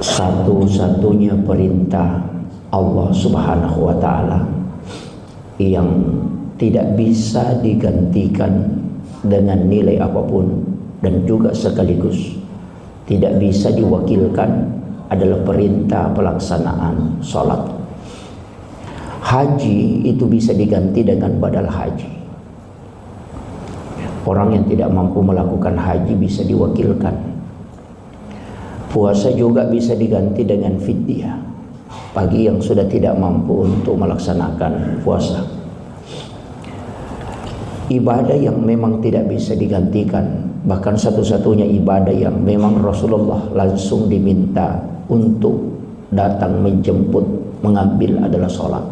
satu-satunya perintah Allah Subhanahu wa Ta'ala yang tidak bisa digantikan dengan nilai apapun, dan juga sekaligus tidak bisa diwakilkan adalah perintah pelaksanaan sholat. Haji itu bisa diganti dengan badal haji. Orang yang tidak mampu melakukan haji bisa diwakilkan. Puasa juga bisa diganti dengan fidyah bagi yang sudah tidak mampu untuk melaksanakan puasa. Ibadah yang memang tidak bisa digantikan, bahkan satu-satunya ibadah yang memang Rasulullah langsung diminta untuk datang menjemput, mengambil adalah sholat.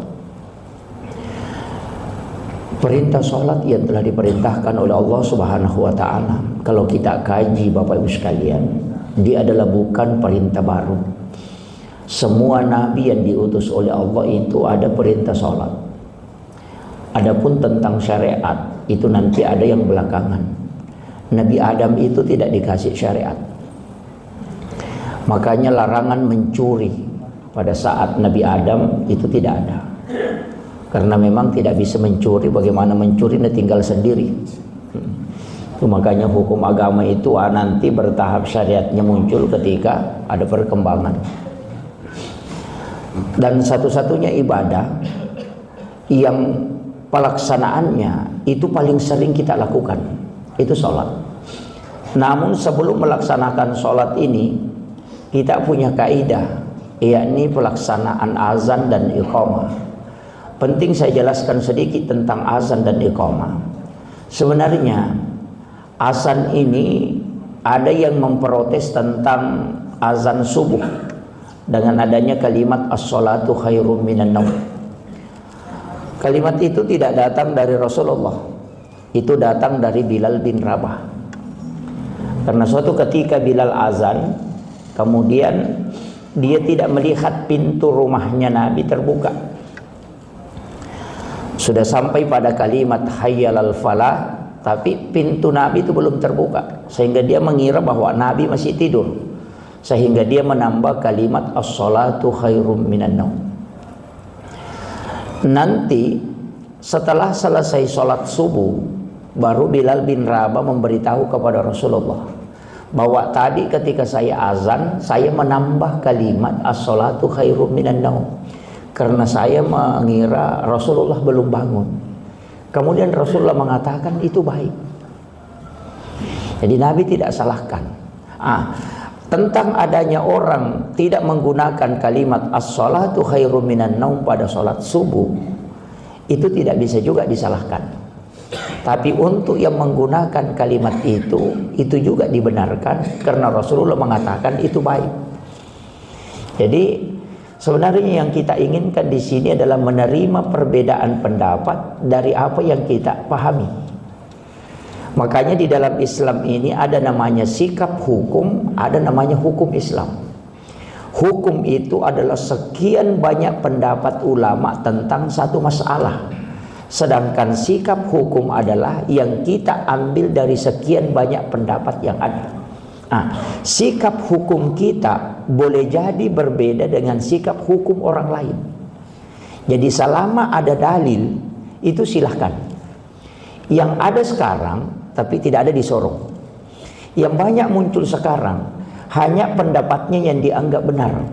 Perintah sholat yang telah diperintahkan oleh Allah Subhanahu wa Ta'ala, kalau kita kaji Bapak Ibu sekalian, dia adalah bukan perintah baru. Semua nabi yang diutus oleh Allah itu ada perintah sholat. Adapun tentang syariat itu nanti ada yang belakangan. Nabi Adam itu tidak dikasih syariat, makanya larangan mencuri pada saat Nabi Adam itu tidak ada, karena memang tidak bisa mencuri. Bagaimana mencuri? Dia tinggal sendiri. Itu makanya hukum agama itu nanti bertahap syariatnya muncul ketika ada perkembangan. Dan satu-satunya ibadah yang pelaksanaannya itu paling sering kita lakukan itu sholat. Namun sebelum melaksanakan sholat ini, kita punya kaidah, yakni pelaksanaan azan dan iqamah. Penting saya jelaskan sedikit tentang azan dan iqamah. Sebenarnya azan ini ada yang memprotes tentang azan subuh dengan adanya kalimat as-salatu khairum minan naum. Kalimat itu tidak datang dari Rasulullah, itu datang dari Bilal bin Rabah. Karena suatu ketika Bilal azan, kemudian dia tidak melihat pintu rumahnya Nabi terbuka. Sudah sampai pada kalimat hayyalal falah, tapi pintu Nabi itu belum terbuka, sehingga dia mengira bahwa Nabi masih tidur, sehingga dia menambah kalimat as-salatu khairum minan naum. Nanti setelah selesai sholat subuh, baru Bilal bin Rabah memberitahu kepada Rasulullah bahwa tadi ketika saya azan, saya menambah kalimat as-salatu khairum minan naum, karena saya mengira Rasulullah belum bangun. Kemudian Rasulullah mengatakan itu baik. Jadi Nabi tidak salahkan. Tentang adanya orang tidak menggunakan kalimat as-salatu khairum minan naum pada sholat subuh, itu tidak bisa juga disalahkan. Tapi untuk yang menggunakan kalimat itu juga dibenarkan, karena Rasulullah mengatakan itu baik. Jadi sebenarnya yang kita inginkan di sini adalah menerima perbedaan pendapat dari apa yang kita pahami. Makanya di dalam Islam ini ada namanya sikap hukum, ada namanya hukum Islam. Hukum itu adalah sekian banyak pendapat ulama tentang satu masalah. Sedangkan sikap hukum adalah yang kita ambil dari sekian banyak pendapat yang ada. Sikap hukum kita boleh jadi berbeda dengan sikap hukum orang lain. Jadi selama ada dalil, itu silahkan. Yang ada sekarang tapi tidak ada di Sorong. Yang banyak muncul sekarang hanya pendapatnya yang dianggap benar.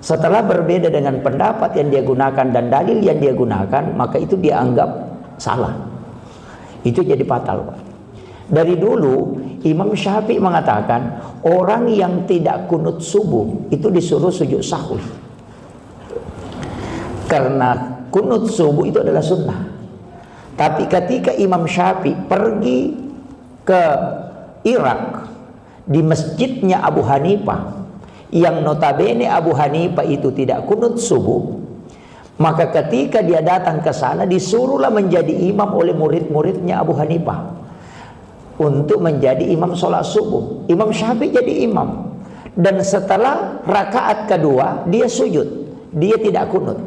Setelah berbeda dengan pendapat yang dia gunakan dan dalil yang dia gunakan, maka itu dianggap salah. Itu jadi fatal, Pak. Dari dulu Imam Syafi'i mengatakan orang yang tidak kunut subuh itu disuruh sujud sahwi, karena kunut subuh itu adalah sunnah. Tapi ketika Imam Syafi'i pergi ke Irak di masjidnya Abu Hanifah, yang notabene Abu Hanifah itu tidak kunut subuh, maka ketika dia datang ke sana disuruhlah menjadi imam oleh murid-muridnya Abu Hanifah untuk menjadi imam sholat subuh. Imam Syafi'i jadi imam, dan setelah rakaat kedua dia sujud, dia tidak kunut.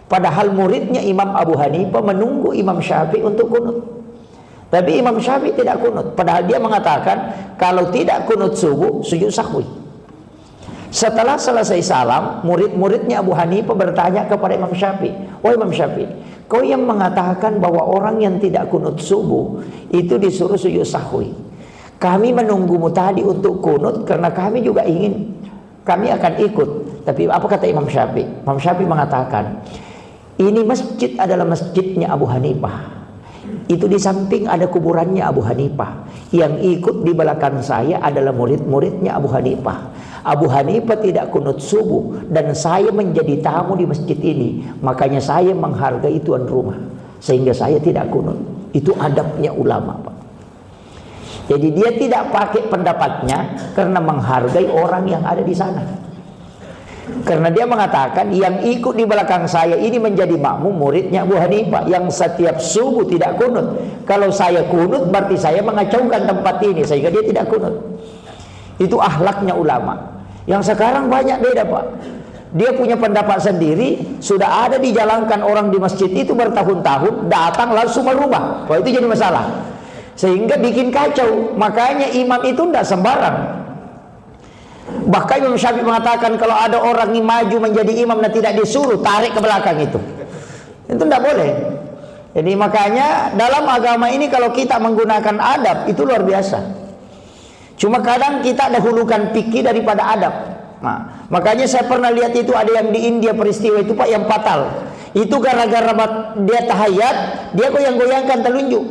Padahal muridnya Imam Abu Hanifah menunggu Imam Syafi'i untuk kunut. Tapi Imam Syafi'i tidak kunut, padahal dia mengatakan kalau tidak kunut subuh, sujud sahwi. Setelah selesai salam, murid-muridnya Abu Hanifah bertanya kepada Imam Syafi'i, "Oh Imam Syafi'i, kau yang mengatakan bahwa orang yang tidak kunut subuh itu disuruh sujud sahwi. Kami menunggumu tadi untuk kunut karena kami juga ingin, kami akan ikut. Tapi apa kata Imam Syafi'i? Imam Syafi'i mengatakan, ini masjid adalah masjidnya Abu Hanifah. Itu di samping ada kuburannya Abu Hanifah. Yang ikut di belakang saya adalah murid-muridnya Abu Hanifah. Abu Hanifah tidak kunut subuh dan saya menjadi tamu di masjid ini, makanya saya menghargai tuan rumah sehingga saya tidak kunut." Itu adabnya ulama, Pak. Jadi dia tidak pakai pendapatnya karena menghargai orang yang ada di sana. Karena dia mengatakan yang ikut di belakang saya ini menjadi makmum muridnya Abu Hanifah yang setiap subuh tidak kunut. Kalau saya kunut berarti saya mengacaukan tempat ini sehingga dia tidak kunut. Itu akhlaknya ulama. Yang sekarang banyak beda, Pak. Dia punya pendapat sendiri, sudah ada dijalankan orang di masjid itu bertahun-tahun, datang langsung merubah. Kalau itu jadi masalah, sehingga bikin kacau. Makanya imam itu tidak sembarang. Bahkan Imam Syafi'i mengatakan kalau ada orang yang maju menjadi imam dan tidak disuruh, tarik ke belakang itu tidak boleh. Jadi makanya dalam agama ini kalau kita menggunakan adab itu luar biasa. Cuma kadang kita dahulukan fikih daripada adab. Nah, makanya saya pernah lihat itu ada yang di India peristiwa itu, Pak, yang fatal. Itu gara-gara dia tahayat, dia goyang-goyangkan telunjuk.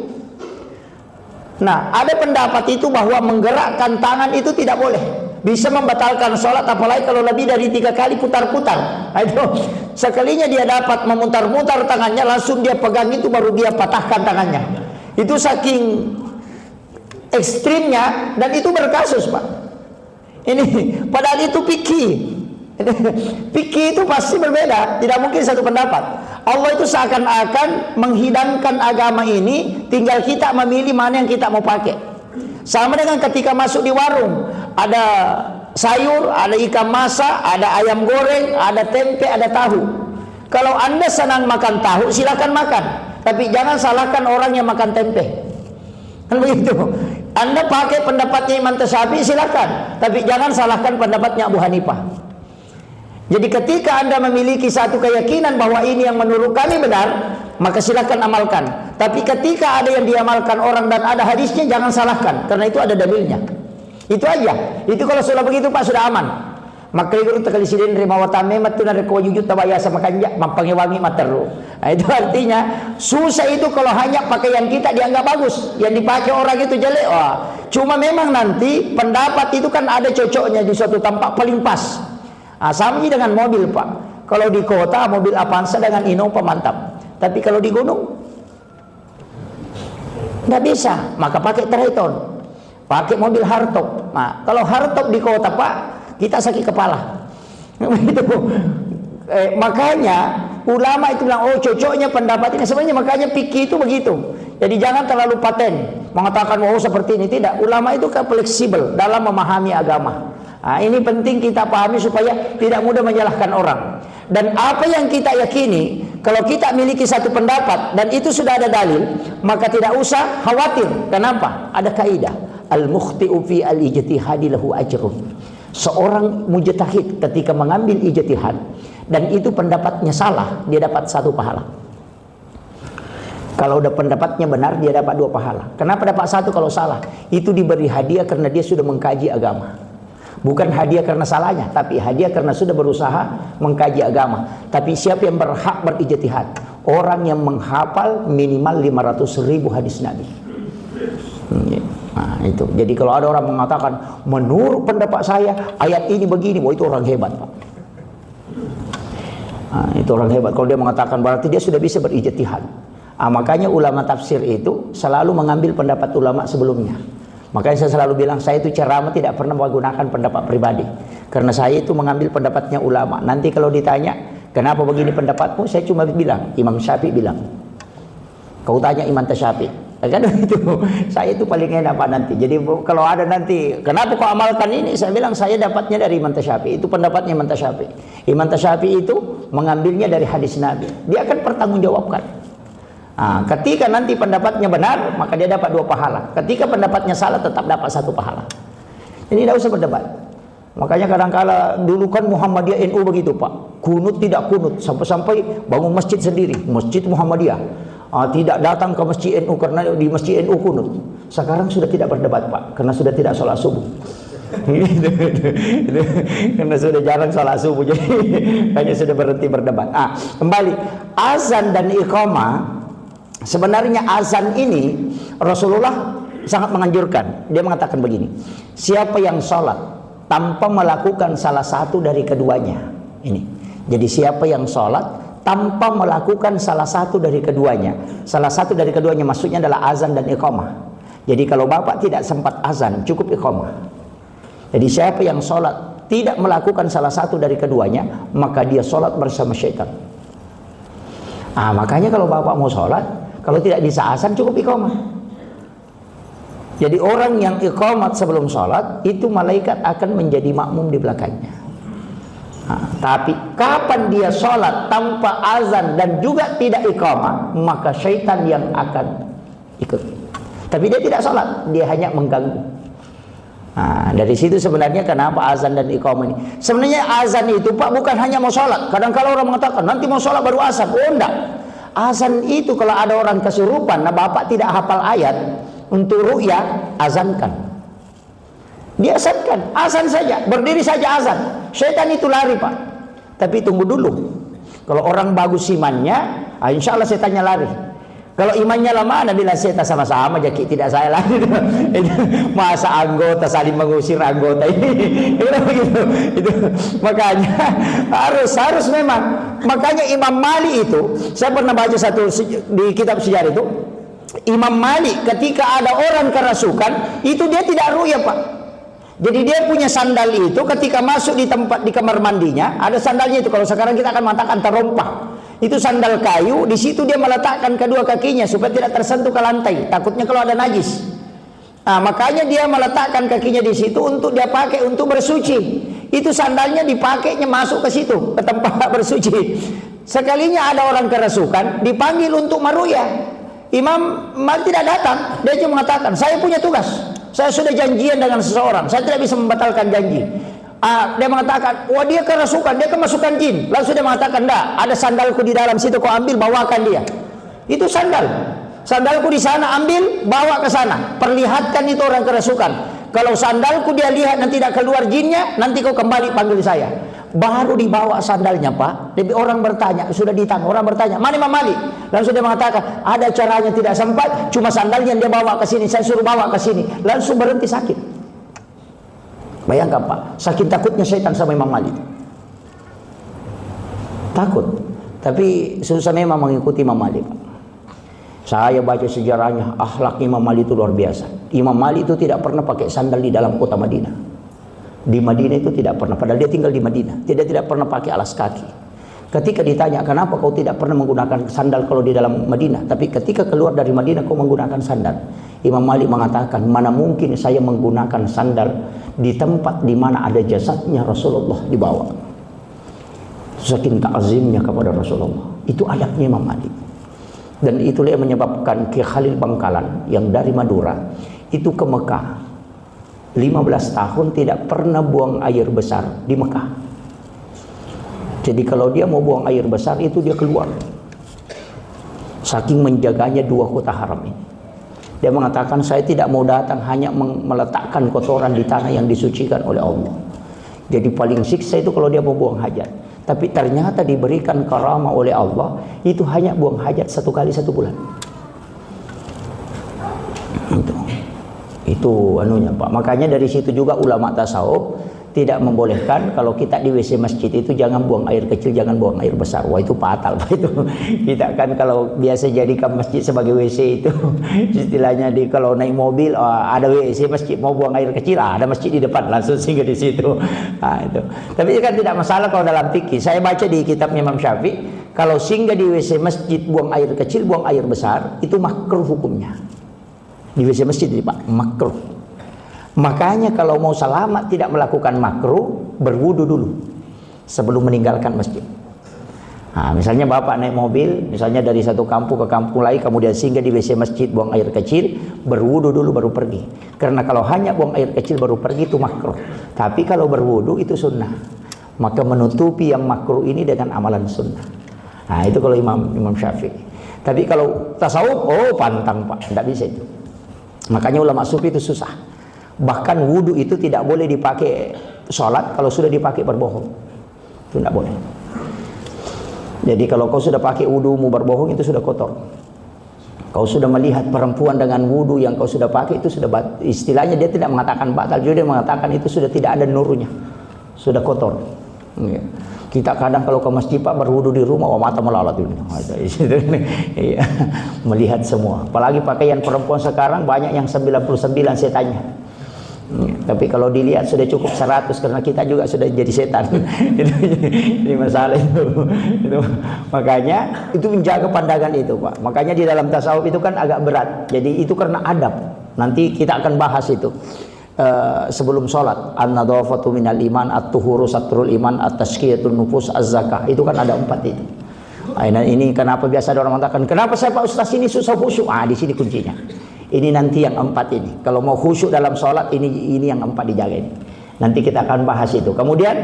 Nah, ada pendapat itu bahwa menggerakkan tangan itu tidak boleh. Bisa membatalkan sholat, apalagi kalau lebih dari 3 kali putar-putar. Aduh, sekalinya dia dapat memutar-mutar tangannya, langsung dia pegang itu baru dia patahkan tangannya. Itu saking ekstrimnya, dan itu berkasus, Pak. Ini padahal itu fikih. Fikih itu pasti berbeda, tidak mungkin satu pendapat. Allah itu seakan-akan menghidangkan agama ini, tinggal kita memilih mana yang kita mau pakai. Sama dengan ketika masuk di warung, ada sayur, ada ikan masak, ada ayam goreng, ada tempe, ada tahu. Kalau Anda senang makan tahu, silakan makan, tapi jangan salahkan orang yang makan tempe. Kan begitu. Anda pakai pendapatnya Imam Syafi'i silakan, tapi jangan salahkan pendapatnya Abu Hanifah. Jadi ketika Anda memiliki satu keyakinan bahwa ini yang menurut kami benar, maka silakan amalkan. Tapi ketika ada yang diamalkan orang dan ada hadisnya, jangan salahkan, karena itu ada dalilnya. Itu aja. Itu kalau sudah begitu, Pak, sudah aman. Maka itu terkali sidin rimawatame matuna reko jujut tabaya sama kanja mampangewangi materu. Nah, itu artinya susah itu kalau hanya pakaian kita dianggap bagus, yang dipakai orang itu jelek. Wah, cuma memang nanti pendapat itu kan ada cocoknya di suatu tempat paling pas. Nah, sama dengan mobil, Pak. Kalau di kota mobil Avanza dengan Innova mantap, tapi kalau di gunung nggak bisa, maka pakai Triton, pakai mobil hardtop. Nah, kalau hardtop di kota, Pak, kita sakit kepala. Makanya ulama itu bilang, oh cocoknya pendapat ini. Sebenarnya makanya fikih itu begitu. Jadi jangan terlalu paten mengatakan oh seperti ini. Tidak, ulama itu kan fleksibel dalam memahami agama. Nah, ini penting kita pahami supaya tidak mudah menyalahkan orang. Dan apa yang kita yakini, kalau kita miliki satu pendapat dan itu sudah ada dalil, maka tidak usah khawatir. Kenapa? Ada kaidah, al-mukhti'u fi al-ijtihadi lahu ajrun. Seorang mujtahid ketika mengambil ijtihad dan itu pendapatnya salah, dia dapat 1 pahala. Kalau udah pendapatnya benar, dia dapat 2 pahala. Kenapa dapat 1 kalau salah? Itu diberi hadiah karena dia sudah mengkaji agama. Bukan hadiah karena salahnya, tapi hadiah karena sudah berusaha mengkaji agama. Tapi siapa yang berhak berijtihad? Orang yang menghafal minimal 500.000 hadis Nabi. Nah, itu. Jadi kalau ada orang mengatakan menurut pendapat saya ayat ini begini, wah itu orang hebat, Pak. Nah, itu orang hebat. Kalau dia mengatakan berarti dia sudah bisa berijtihad. Nah, makanya ulama tafsir itu selalu mengambil pendapat ulama sebelumnya. Makanya saya selalu bilang, saya itu ceramah tidak pernah menggunakan pendapat pribadi, karena saya itu mengambil pendapatnya ulama. Nanti kalau ditanya kenapa begini pendapatmu, saya cuma bilang Imam Syafi'i bilang. Kau tanya Imam Syafi'i, kan itu. Saya itu paling enak, Pak, nanti. Jadi kalau ada nanti kenapa kau amalkan ini, saya bilang saya dapatnya dari Imam Syafi'i. Itu pendapatnya Imam Syafi'i. Imam Syafi'i itu mengambilnya dari hadis Nabi. Dia akan pertanggungjawabkan. Nah, ketika nanti pendapatnya benar, maka dia dapat 2 pahala. Ketika pendapatnya salah, tetap dapat 1 pahala. Jadi tidak usah berdebat. Makanya kadang-kala dulu kan Muhammadiyah NU begitu Pak, kunut tidak kunut, sampai-sampai bangun masjid sendiri, Masjid Muhammadiyah. Tidak datang ke masjid NU karena di masjid NU kunut. Sekarang sudah tidak berdebat Pak, karena sudah tidak sholat subuh. Karena sudah jarang sholat subuh, jadi hanya sudah berhenti berdebat. Kembali azan dan iqamah. Sebenarnya azan ini Rasulullah sangat menganjurkan. Dia mengatakan begini, siapa yang sholat tanpa melakukan salah satu dari keduanya, ini. Jadi siapa yang sholat tanpa melakukan salah satu dari keduanya, salah satu dari keduanya maksudnya adalah azan dan iqamah. Jadi kalau bapak tidak sempat azan, cukup iqamah. Jadi siapa yang sholat tidak melakukan salah satu dari keduanya, maka dia sholat bersama syaitan. Makanya kalau bapak mau sholat, kalau tidak bisa azan, cukup iqamah. Jadi orang yang iqamat sebelum sholat, itu malaikat akan menjadi makmum di belakangnya. Tapi kapan dia sholat tanpa azan dan juga tidak iqamah, maka syaitan yang akan ikut. Tapi dia tidak sholat, dia hanya mengganggu. Dari situ sebenarnya kenapa azan dan iqamah ini. Sebenarnya azan itu Pak bukan hanya mau sholat. Kadang-kadang orang mengatakan nanti mau sholat baru azan. Oh enggak. Azan itu kalau ada orang kesurupan, bapak tidak hafal ayat, untuk ru'yah azankan. Dia azankan, azan saja, berdiri saja azan. Syaitan itu lari Pak. Tapi tunggu dulu. Kalau orang bagus imannya, insya Allah setannya lari. Kalau imannya lemah, Nabi setan sama-sama jadi tidak saya lagi. Masa anggota saling mengusir anggota ini. Itu makanya harus memang. Makanya Imam Malik itu, saya pernah baca satu di kitab sejarah itu, Imam Malik ketika ada orang kerasukan, itu dia tidak ru'yah Pak. Jadi dia punya sandal itu ketika masuk di tempat di kamar mandinya, ada sandalnya itu. Kalau sekarang kita akan mengatakan terompah. Itu sandal kayu, di situ dia meletakkan kedua kakinya supaya tidak tersentuh ke lantai. Takutnya kalau ada najis. Makanya dia meletakkan kakinya di situ untuk dia pakai untuk bersuci. Itu sandalnya dipakainya masuk ke situ, ke tempat bersuci. Sekalinya ada orang kerasukan, dipanggil untuk maruyah. Imam Malik tidak datang, dia cuma mengatakan, saya punya tugas. Saya sudah janjian dengan seseorang, saya tidak bisa membatalkan janji. Dia mengatakan, wah dia kerasukan, dia kemasukan jin. Langsung dia mengatakan, enggak, ada sandalku di dalam situ, kau ambil, bawakan dia. Itu sandal. Sandalku di sana, ambil, bawa ke sana. Perlihatkan itu orang kerasukan. Kalau sandalku dia lihat dan tidak keluar jinnya, nanti kau kembali panggil saya. Baru dibawa sandalnya Pak. Jadi orang bertanya, sudah ditanya, orang bertanya, mana Imam Malik? Langsung dia mengatakan, ada caranya tidak sempat, cuma sandalnya dia bawa ke sini, saya suruh bawa ke sini. Langsung berhenti sakit. Bayangkan Pak, saking takutnya syaitan sama Imam Malik. Takut. Tapi susah memang mengikuti Imam Malik Pak. Saya baca sejarahnya, akhlak Imam Malik itu luar biasa. Imam Malik itu tidak pernah pakai sandal di dalam kota Madinah. Di Madinah itu tidak pernah, padahal dia tinggal di Madinah. Tidak pernah pakai alas kaki. Ketika ditanya, kenapa kau tidak pernah menggunakan sandal kalau di dalam Madinah, tapi ketika keluar dari Madinah kau menggunakan sandal? Imam Malik mengatakan, mana mungkin saya menggunakan sandal di tempat di mana ada jasadnya Rasulullah dibawa. Saking ta'zimnya kepada Rasulullah. Itu adabnya Imam Malik. Dan itulah yang menyebabkan Ki Khalil Bangkalan yang dari Madura itu ke Mekah 15 tahun tidak pernah buang air besar di Mekah. Jadi kalau dia mau buang air besar itu dia keluar. Saking menjaganya dua kota haram ini. Dia mengatakan, saya tidak mau datang hanya meletakkan kotoran di tanah yang disucikan oleh Allah. Jadi paling siksa itu kalau dia mau buang hajat. Tapi ternyata diberikan karamah oleh Allah, itu hanya buang hajat 1 kali 1 bulan. Itu anunya Pak. Makanya dari situ juga ulama tasawuf tidak membolehkan kalau kita di WC masjid itu jangan buang air kecil, jangan buang air besar. Wah itu fatal Pak itu. Kita kan kalau biasa jadikan masjid sebagai WC itu istilahnya kalau naik mobil ada WC masjid, mau buang air kecil ada masjid di depan, langsung singgah di situ. Itu. Tapi kan tidak masalah kalau dalam fikih. Saya baca di kitab Imam Syafi'i, kalau singgah di WC masjid buang air kecil, buang air besar itu makruh hukumnya. Di WC masjid ini Pak, makruh. Makanya kalau mau selamat tidak melakukan makruh, berwudu dulu sebelum meninggalkan masjid. Nah, misalnya bapak naik mobil, misalnya dari satu kampung ke kampung lain, kemudian singgah di WC masjid, buang air kecil, berwudu dulu baru pergi. Karena kalau hanya buang air kecil baru pergi itu makruh. Tapi kalau berwudu itu sunnah. Maka menutupi yang makruh ini dengan amalan sunnah. Nah itu kalau Imam Syafi'i. Tapi kalau tasawuf, oh pantang pak, tidak bisa itu. Makanya ulama sufi itu susah. Bahkan wudu itu tidak boleh dipakai sholat kalau sudah dipakai berbohong. Itu tidak boleh. Jadi kalau kau sudah pakai wudumu berbohong itu sudah kotor. Kau sudah melihat perempuan dengan wudu yang kau sudah pakai itu sudah istilahnya dia tidak mengatakan batal, juga dia mengatakan itu sudah tidak ada nurnya, sudah kotor. Ya. Kita kadang kalau ke masjid pak berwudu di rumah, mata melalat ini. Iya. Melihat semua. Apalagi pakaian perempuan sekarang banyak yang 99 setannya. Tapi kalau dilihat sudah cukup 100 karena kita juga sudah jadi setan. Ini masalah itu. Makanya itu menjaga pandangan itu pak. Makanya di dalam tasawuf itu kan agak berat. Jadi itu karena adab. Nanti kita akan bahas itu sebelum sholat. An-nadhafatu minal iman, at-tuhuru satrul iman, at-tazkiyatun nufus, az-zakah. Itu kan ada 4 itu. Nah, ini kenapa biasa ada orang mengatakan, kenapa saya pak ustaz ini susah khusyuk? Di sini kuncinya. Ini nanti yang 4 ini. Kalau mau khusyuk dalam sholat, ini yang 4 dijaga ini. Nanti kita akan bahas itu. Kemudian,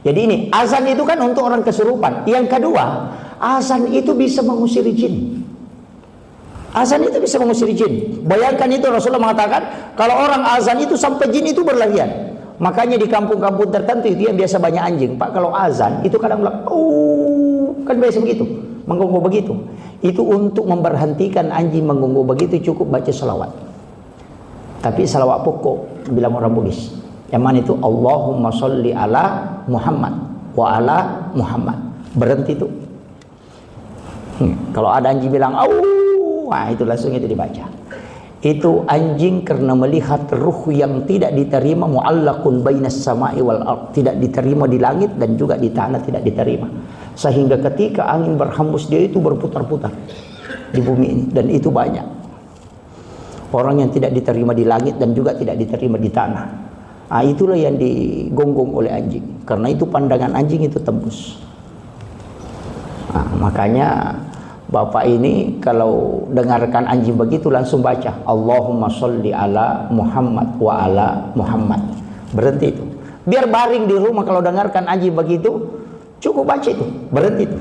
jadi ini azan itu kan untuk orang kesurupan. Yang kedua, azan itu bisa mengusir jin. Azan itu bisa mengusir jin. Bayangkan itu Rasulullah mengatakan, kalau orang azan itu sampai jin itu berlarian. Makanya di kampung-kampung tertentu itu yang biasa banyak anjing. Pak kalau azan itu kadang bilang, kan biasa begitu, menggonggo begitu. Itu untuk memberhentikan anjing menggonggo begitu cukup baca salawat. Tapi salawat pokok bilang orang Bugis. Yang mana itu Allahumma sholli ala Muhammad wa ala Muhammad. Berhenti itu. Kalau ada anjing bilang itu langsung itu dibaca. Itu anjing karena melihat ruh yang tidak diterima, mu'allaqun bainas sama'i wal ard, tidak diterima di langit dan juga di tanah tidak diterima. Sehingga ketika angin berhembus dia itu berputar-putar di bumi ini, dan itu banyak orang yang tidak diterima di langit dan juga tidak diterima di tanah. Itulah yang digonggong oleh anjing. Karena itu pandangan anjing itu tembus. Makanya bapak ini kalau dengarkan anjing begitu langsung baca Allahumma sholli ala Muhammad wa ala Muhammad. Berhenti itu. Biar baring di rumah kalau dengarkan anjing begitu, cukup baca itu, berhenti itu.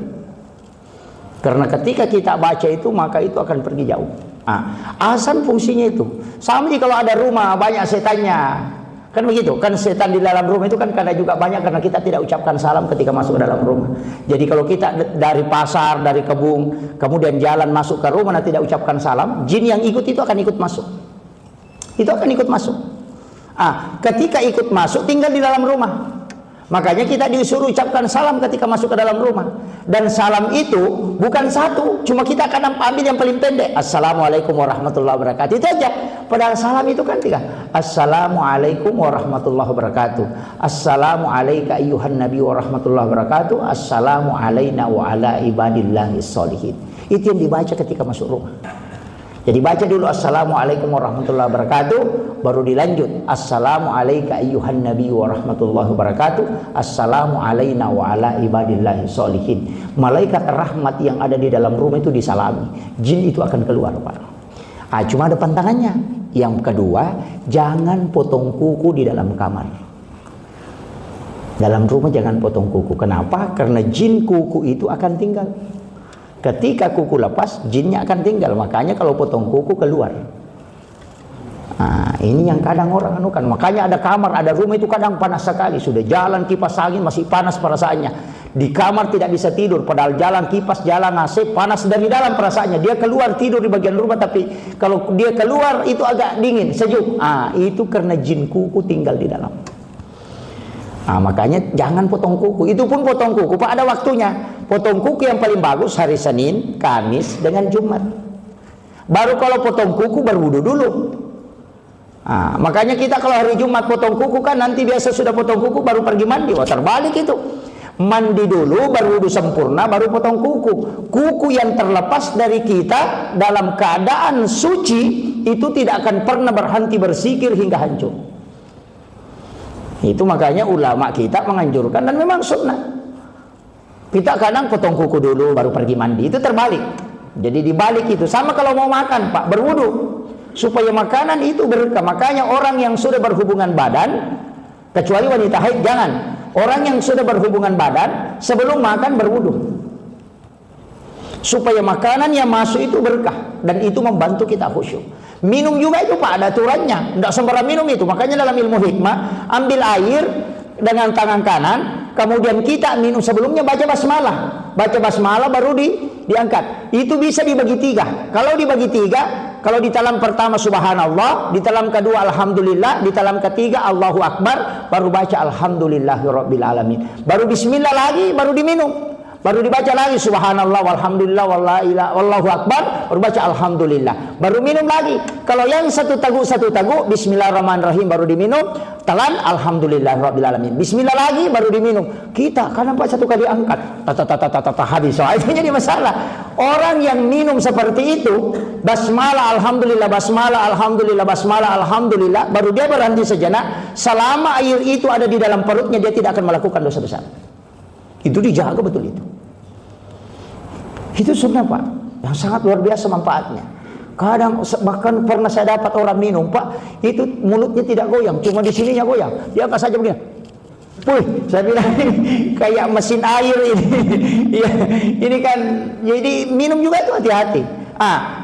Karena ketika kita baca itu maka itu akan pergi jauh. Azan fungsinya itu. Sama kalau ada rumah banyak setannya. Kan begitu, kan setan di dalam rumah itu kan karena juga banyak karena kita tidak ucapkan salam ketika masuk ke dalam rumah. Jadi kalau kita dari pasar, dari kebun, kemudian jalan masuk ke rumah dan tidak ucapkan salam, jin yang ikut itu akan ikut masuk. Itu akan ikut masuk. Ketika ikut masuk tinggal di dalam rumah. Makanya kita disuruh ucapkan salam ketika masuk ke dalam rumah. Dan salam itu bukan satu, cuma kita akan ambil yang paling pendek. Assalamualaikum warahmatullahi wabarakatuh. Itu aja. Padahal salam itu kan 3. Assalamualaikum warahmatullahi wabarakatuh. Assalamu alayka ayyuhan nabi warahmatullahi wabarakatuh. Assalamu alayna wa ala ibadillahis sholihin. Itu yang dibaca ketika masuk rumah. Jadi baca dulu Assalamualaikum warahmatullahi wabarakatuh, baru dilanjut Assalamu alayka ayyuhan nabi warahmatullahi wabarakatuh. Assalamu alayna wa ala ibadillahi sholihin. Malaikat rahmat yang ada di dalam rumah itu disalami. Jin itu akan keluar pak. Cuma ada pantangannya. Yang kedua, jangan potong kuku di dalam kamar. Dalam rumah jangan potong kuku. Kenapa? Karena jin kuku itu akan tinggal. Ketika kuku lepas, jinnya akan tinggal. Makanya kalau potong kuku keluar. Ini yang kadang orang anukan. Makanya ada kamar, ada rumah itu kadang panas sekali. Sudah jalan kipas angin masih panas perasaannya. Di kamar tidak bisa tidur. Padahal jalan kipas, jalan AC, panas dari dalam perasaannya. Dia keluar tidur di bagian rumah. Tapi kalau dia keluar itu agak dingin, sejuk. Itu karena jin kuku tinggal di dalam. Makanya jangan potong kuku. Itu pun potong kuku pak ada waktunya. Potong kuku yang paling bagus hari Senin, Kamis dengan Jumat. Baru kalau potong kuku berwudu dulu. Makanya kita kalau hari Jumat potong kuku kan nanti biasa sudah potong kuku baru pergi mandi. Terbalik itu. Mandi dulu baru wudu sempurna baru potong kuku. Kuku yang terlepas dari kita dalam keadaan suci itu tidak akan pernah berhenti bersikir hingga hancur. Itu makanya ulama kita menganjurkan dan memang sunnah. Kita kadang potong kuku dulu baru pergi mandi, itu terbalik. Jadi dibalik itu. Sama kalau mau makan Pak, berwudu supaya makanan itu berkah. Makanya orang yang sudah berhubungan badan, kecuali wanita haid jangan. Orang yang sudah berhubungan badan sebelum makan berwudu, supaya makanan yang masuk itu berkah, dan itu membantu kita khusyuk. Minum juga itu Pak, ada aturannya, tidak sembarang minum itu. Makanya dalam ilmu hikmah, ambil air dengan tangan kanan, kemudian kita minum sebelumnya baca basmalah. Baca basmalah baru diangkat. Itu bisa dibagi tiga. Kalau dibagi tiga, kalau di talam pertama subhanallah, di talam kedua alhamdulillah, di talam ketiga Allahu akbar, baru baca alhamdulillahirabbil alamin. Baru bismillah lagi, baru diminum. Baru dibaca lagi subhanallah walhamdulillah wallahu akbar, baru baca alhamdulillah, baru minum lagi. Kalau yang satu teguk bismillahirrahmanirrahim baru diminum, telan alhamdulillahirabbil alamin, bismillah lagi baru diminum. Kita karena Pak satu kali angkat habis. So itu jadi masalah. Orang yang minum seperti itu, basmalah alhamdulillah, basmalah alhamdulillah, basmalah alhamdulillah, baru dia berhenti sejenak. Selama air itu ada di dalam perutnya, dia tidak akan melakukan dosa besar. Itu dijaga betul itu. Itu sunnah Pak, yang sangat luar biasa manfaatnya. Kadang bahkan pernah saya dapat orang minum Pak, itu mulutnya tidak goyang, cuma di sininya goyang. Dia angkat saja begini. Wih, saya bilang ini kayak mesin air ini. Ya, ini kan jadi minum juga itu hati-hati.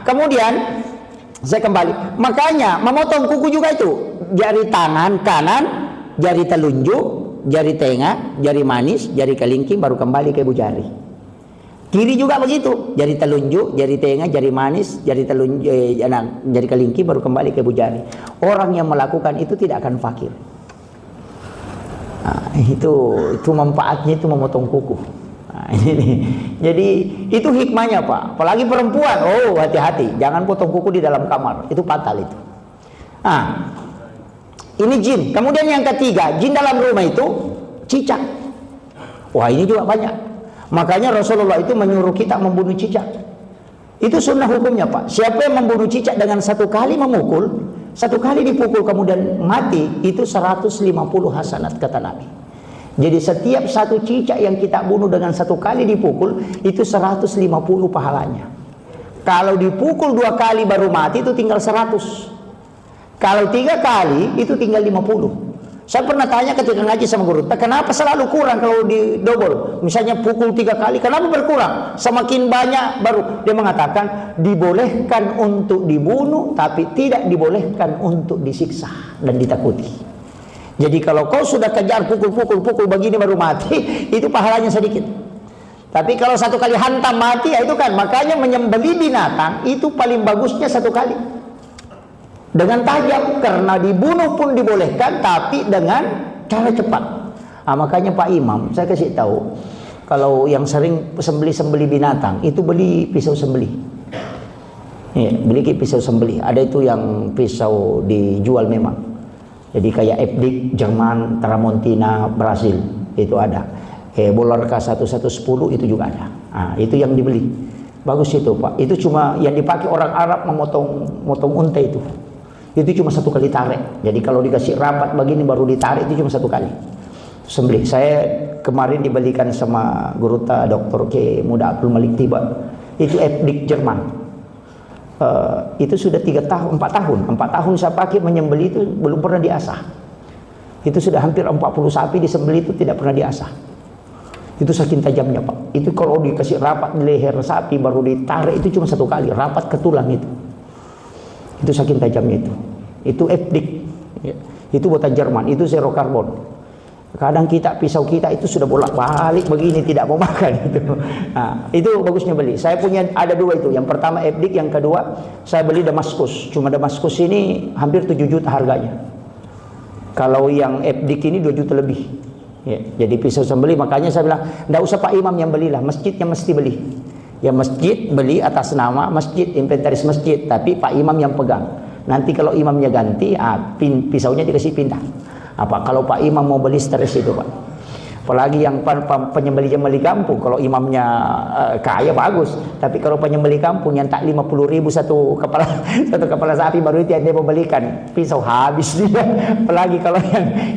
Kemudian saya kembali. Makanya memotong kuku juga itu. Jari tangan kanan, jari telunjuk, jari tengah, jari manis, jari kelingking, baru kembali ke ibu jari. Kiri juga begitu, jari telunjuk, jari tengah, jari manis, jari telunjuk, jari kelingking, baru kembali ke ibu jari. Orang yang melakukan itu tidak akan fakir. Itu manfaatnya, itu memotong kuku. Jadi itu hikmahnya Pak. Apalagi perempuan, oh hati-hati, jangan potong kuku di dalam kamar, itu fatal itu. Ini jin. Kemudian yang ketiga, jin dalam rumah itu cicak. Wah ini juga banyak. Makanya Rasulullah itu menyuruh kita membunuh cicak. Itu sunnah hukumnya Pak. Siapa yang membunuh cicak dengan satu kali memukul, satu kali dipukul kemudian mati, itu 150 hasanat kata Nabi. Jadi setiap satu cicak yang kita bunuh dengan satu kali dipukul, itu 150 pahalanya. Kalau dipukul 2 kali baru mati, itu tinggal 100. Kalau 3 kali, itu tinggal 50. Saya pernah tanya ketika ngaji sama guru, kenapa selalu kurang kalau di double? Misalnya pukul 3 kali, kenapa berkurang? Semakin banyak baru. Dia mengatakan dibolehkan untuk dibunuh, tapi tidak dibolehkan untuk disiksa dan ditakuti. Jadi kalau kau sudah kejar pukul begini baru mati, itu pahalanya sedikit. Tapi kalau satu kali hantam mati, ya itu kan. Makanya menyembelih binatang itu paling bagusnya satu kali. Dengan tajam, karena dibunuh pun dibolehkan, tapi dengan cara cepat. Makanya Pak Imam, saya kasih tahu, kalau yang sering sembelih binatang, itu beli pisau sembelih. Ya, beli pisau sembelih. Ada itu yang pisau dijual memang. Jadi kayak Epdik, Jerman, Tramontina, Brasil, itu ada. Bolarka 1110 itu juga ada. Itu yang dibeli. Bagus itu Pak. Itu cuma yang dipakai orang Arab memotong unta itu. Itu cuma satu kali tarik. Jadi kalau dikasih rapat begini baru ditarik, itu cuma satu kali sembelih. Saya kemarin dibelikan sama guru Dr. K. Muda Abdul Malik Tiba. Itu Epdik Jerman. Itu sudah 4 tahun saya pakai menyembelih, itu belum pernah diasah. Itu sudah hampir 40 sapi disembelih, itu tidak pernah diasah. Itu saking tajamnya Pak. Itu kalau dikasih rapat di leher sapi baru ditarik, itu cuma satu kali rapat ke tulang itu. Itu saking tajamnya itu. Itu Epdik. Itu buatan Jerman, itu zero karbon. Kadang pisau kita itu sudah bolak-balik begini, tidak mau makan itu. Itu bagusnya beli. Saya punya ada 2 itu. Yang pertama Epdik, yang kedua saya beli Damaskus. Cuma Damaskus ini hampir 7 juta harganya. Kalau yang Epdik ini 2 juta lebih. Ya, jadi pisau sembelih. Makanya saya bilang, enggak usah Pak Imam yang belilah, masjidnya mesti beli. Ya masjid beli atas nama masjid, inventaris masjid, tapi Pak Imam yang pegang. Nanti kalau imamnya ganti, pisaunya dikasih pindah. Kalau Pak Imam mau beli stres itu Pak. Apalagi yang penyembelih kampung, kalau imamnya kaya bagus, tapi kalau penyembelih kampung yang tak 50.000 satu kepala sapi, baru itu yang dia membelikan pisau habis dia. Apalagi kalau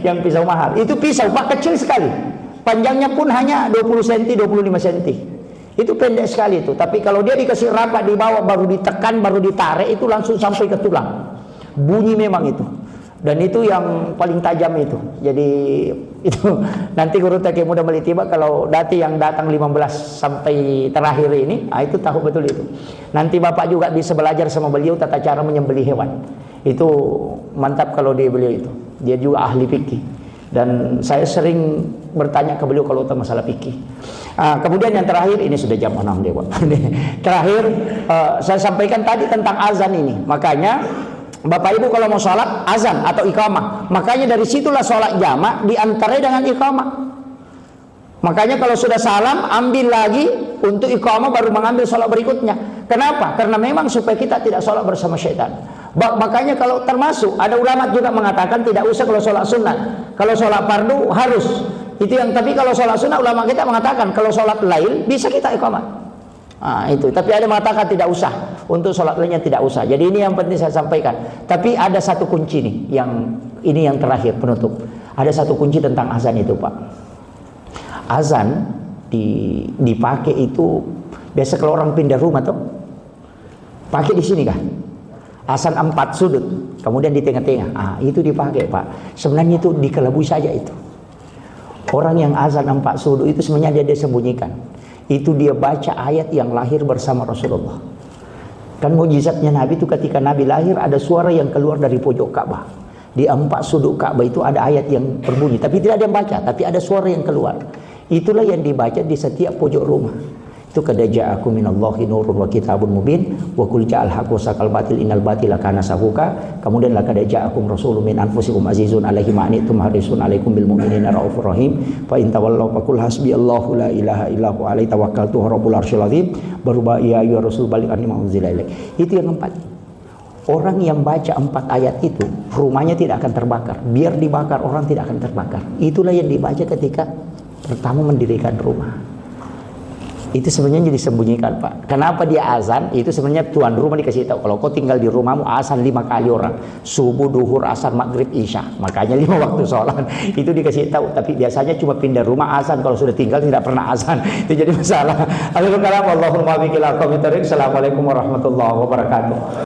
yang pisau mahal, itu pisau Pak kecil sekali. panjangnya pun hanya 20 cm, 25 cm. Itu pendek sekali itu. Tapi kalau dia dikasih rapat di bawah, baru ditekan, baru ditarik, itu langsung sampai ke tulang. Bunyi memang itu. Dan itu yang paling tajam itu. Jadi itu nanti guru TK muda melitiba kalau dati yang datang 15 sampai terakhir ini, itu tahu betul itu. Nanti Bapak juga bisa belajar sama beliau tata cara menyembelih hewan. Itu mantap kalau dia beliau itu. Dia juga ahli fikih. Dan saya sering bertanya ke beliau kalau tentang masalah fikih. Kemudian yang terakhir, ini sudah jam 6 dewa. Terakhir saya sampaikan tadi tentang azan ini. Makanya Bapak Ibu kalau mau sholat azan atau iqamah, makanya dari situlah sholat jamak diantaranya dengan iqamah. Makanya kalau sudah salam ambil lagi untuk iqamah baru mengambil sholat berikutnya. Kenapa? Karena memang supaya kita tidak sholat bersama syaitan. Makanya kalau termasuk ada ulama juga mengatakan tidak usah kalau sholat sunat, kalau sholat fardu harus. Itu yang, tapi kalau sholat sunat ulama kita mengatakan kalau sholat lail bisa kita iqamah. Itu. Tapi ada mengatakan tidak usah, untuk sholat lainnya tidak usah. Jadi ini yang penting saya sampaikan. Tapi ada satu kunci nih, yang terakhir penutup. Ada satu kunci tentang azan itu, Pak. Azan dipakai itu biasa kalau orang pindah rumah tuh pakai di sini kan. Azan 4 sudut, kemudian di tengah-tengah. Itu dipakai, Pak. Sebenarnya itu dikelabui saja itu. Orang yang azan 4 sudut itu sebenarnya dia sembunyikan. Itu dia baca ayat yang lahir bersama Rasulullah. Kan mukjizatnya Nabi itu ketika Nabi lahir ada suara yang keluar dari pojok Ka'bah. Di 4 sudut Ka'bah itu ada ayat yang berbunyi, tapi tidak ada yang baca, tapi ada suara yang keluar. Itulah yang dibaca di setiap pojok rumah. Itu qad ja'akum minallahi nurun wa kitabun mubin wa qul ja'al haqqu sakal batil innal batila kana sahuqa. Kemudian laqad ja'akum rasulun min anfusikum azizun 'alaihi ma anittum harisun 'alaikum bil mu'minina raufur rahim. Fa in tawallaw faqul hasbiyallahu la ilaha illa huwa 'alaihi tawakkaltu rabbul arsyil azim. Baru ya ayyuhar rasul baligh anni ma unzila ilaik. Itu yang keempat. Orang yang baca 4 ayat itu rumahnya tidak akan terbakar. Biar dibakar orang tidak akan terbakar. Itulah yang dibaca ketika pertama mendirikan rumah. Itu sebenarnya disembunyikan, Pak. Kenapa dia azan? Itu sebenarnya tuan rumah dikasih tahu kalau kau tinggal di rumahmu azan 5 kali orang, subuh, duhur, asar, maghrib, isya. Makanya 5 waktu sholat itu dikasih tahu. Tapi biasanya cuma pindah rumah azan, kalau sudah tinggal tidak pernah azan. Itu jadi masalah. Assalamualaikum warahmatullahi wabarakatuh.